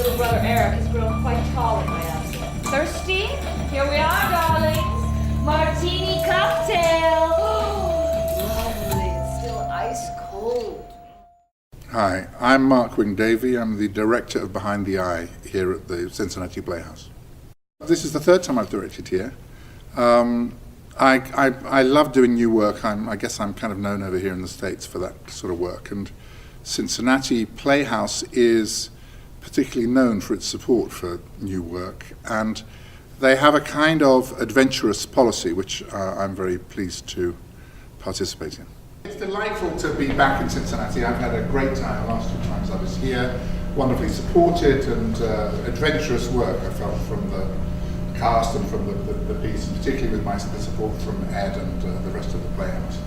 little brother Eric has grown quite tall in my absence. Thirsty? Here we are, darlings. Martini cocktail. Lovely. It's still ice cold. Hi, I'm Mark Wing-Davey. I'm the director of Behind the Eye here at the Cincinnati Playhouse. This is the third time I've directed here. I love doing new work. I guess I'm kind of known over here in the States for that sort of work. And Cincinnati Playhouse is particularly known for its support for new work. And they have a kind of adventurous policy, which I'm very pleased to participate in. It's delightful to be back in Cincinnati. I've had a great time the last 2 times I was here. Wonderfully supported and adventurous work I felt from the cast and from the piece, and particularly with the support from Ed and the rest of the Playhouse.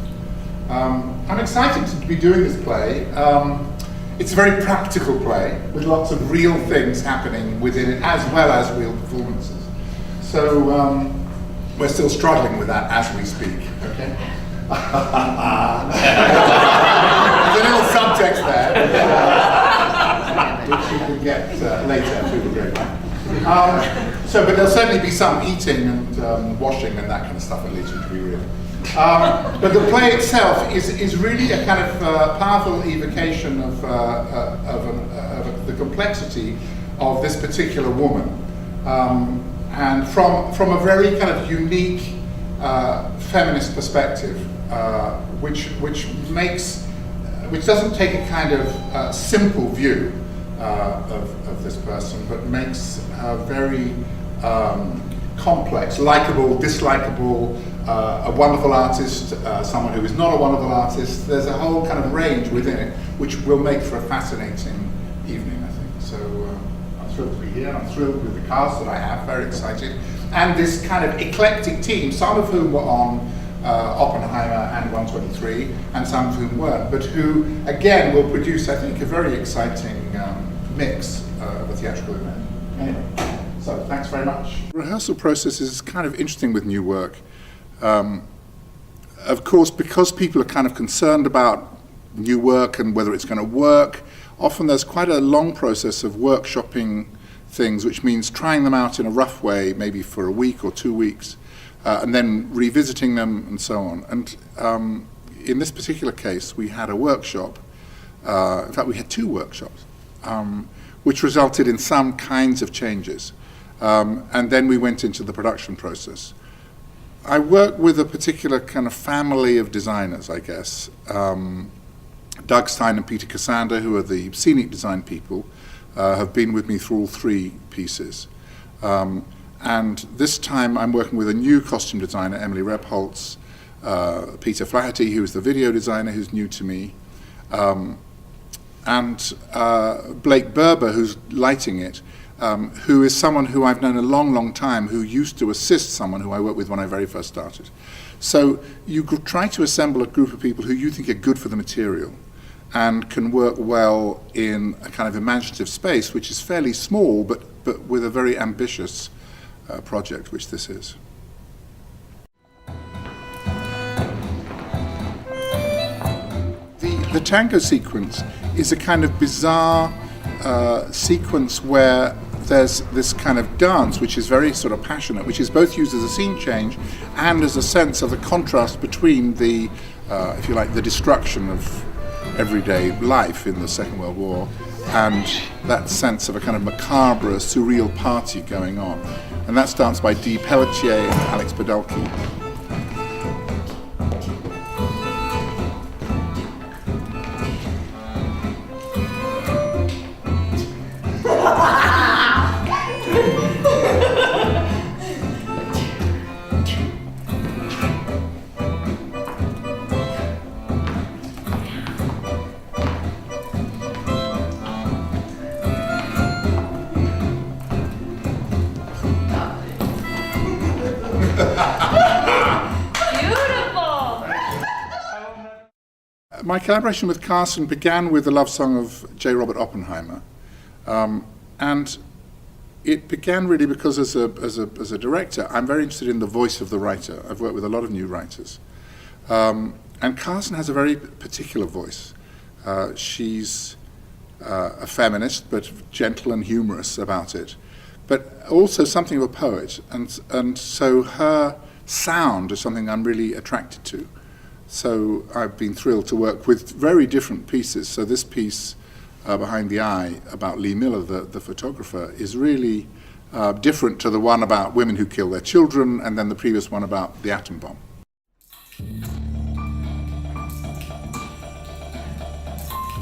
I'm excited to be doing this play. It's a very practical play with lots of real things happening within it, as well as real performances. So we're still struggling with that as we speak. Okay. There's a little subtext there, which you can get later through the grapevine. But there'll certainly be some eating and washing and that kind of stuff, at least, to be real. But the play itself is really a kind of powerful evocation of the complexity of this particular woman, and from a very kind of unique feminist perspective, which doesn't take a kind of simple view of this person, but makes a very complex, likable, dislikable, a wonderful artist, someone who is not a wonderful artist. There's a whole kind of range within it, which will make for a fascinating evening, I think. So I'm thrilled to be here. I'm thrilled with the cast that I have, very excited. And this kind of eclectic team, some of whom were on Oppenheimer and 123, and some of whom weren't, but who, again, will produce, I think, a very exciting mix of a theatrical event. Anyway, so thanks very much. The rehearsal process is kind of interesting with new work. Of course, because people are kind of concerned about new work and whether it's going to work, often there's quite a long process of workshopping things, which means trying them out in a rough way, maybe for a week or 2 weeks, and then revisiting them and so on. And in this particular case, we had a workshop. In fact, we had 2 workshops, which resulted in some kinds of changes. And then we went into the production process. I work with a particular kind of family of designers, I guess. Doug Stein and Peter Cassander, who are the scenic design people, have been with me through all 3 pieces. And this time I'm working with a new costume designer, Emily Rebholz, Peter Flaherty, who is the video designer, who's new to me, and Blake Berber, who's lighting it, who is someone who I've known a long, long time, who used to assist someone who I worked with when I very first started. So you try to assemble a group of people who you think are good for the material and can work well in a kind of imaginative space, which is fairly small, but with a very ambitious project, which this is. The tango sequence is a kind of bizarre sequence where there's this kind of dance which is very sort of passionate, which is both used as a scene change and as a sense of the contrast between the, if you like, the destruction of everyday life in the Second World War and that sense of a kind of macabre, surreal party going on. And that's danced by Dee Pelletier and Alex Podolki. My collaboration with Carson began with the love song of J. Robert Oppenheimer, and it began really because as a director, I'm very interested in the voice of the writer. I've worked with a lot of new writers, and Carson has a very particular voice. She's a feminist, but gentle and humorous about it, but also something of a poet. And so her sound is something I'm really attracted to. So I've been thrilled to work with very different pieces. So this piece, Behind the Eye, about Lee Miller, the photographer, is really different to the one about women who kill their children, and then the previous one about the atom bomb.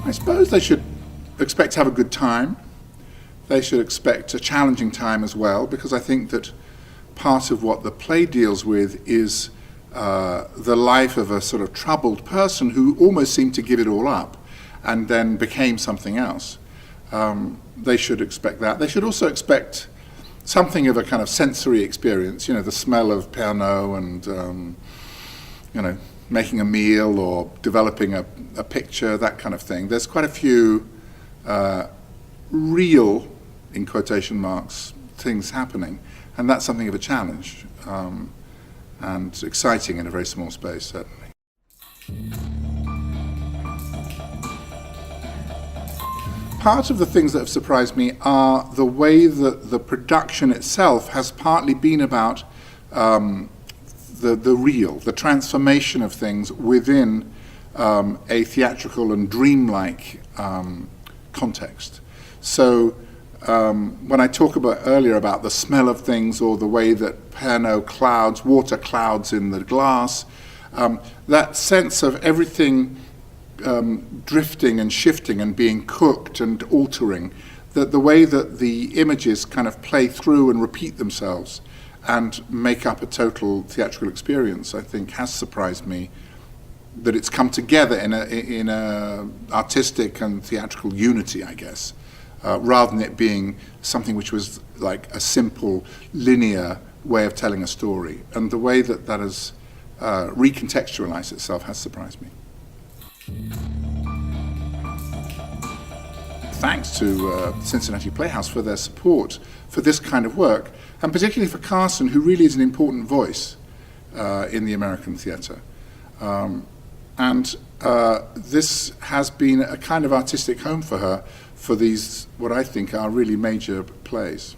I suppose they should expect to have a good time. They should expect a challenging time as well, because I think that part of what the play deals with is the life of a sort of troubled person who almost seemed to give it all up and then became something else. They should expect that. They should also expect something of a kind of sensory experience, the smell of Pernod and, making a meal or developing a picture, that kind of thing. There's quite a few real, in quotation marks, things happening, and that's something of a challenge and exciting in a very small space, certainly. Part of the things that have surprised me are the way that the production itself has partly been about the real, the transformation of things within a theatrical and dreamlike context. So when I talk about earlier about the smell of things or the way that Pernod clouds, water clouds in the glass, that sense of everything drifting and shifting and being cooked and altering, that the way that the images kind of play through and repeat themselves and make up a total theatrical experience, I think has surprised me, that it's come together in a artistic and theatrical unity, I guess, rather than it being something which was like a simple linear way of telling a story. And the way that that has recontextualized itself has surprised me. Thanks to Cincinnati Playhouse for their support for this kind of work, and particularly for Carson, who really is an important voice in the American theatre. This has been a kind of artistic home for her for these, what I think are really major plays.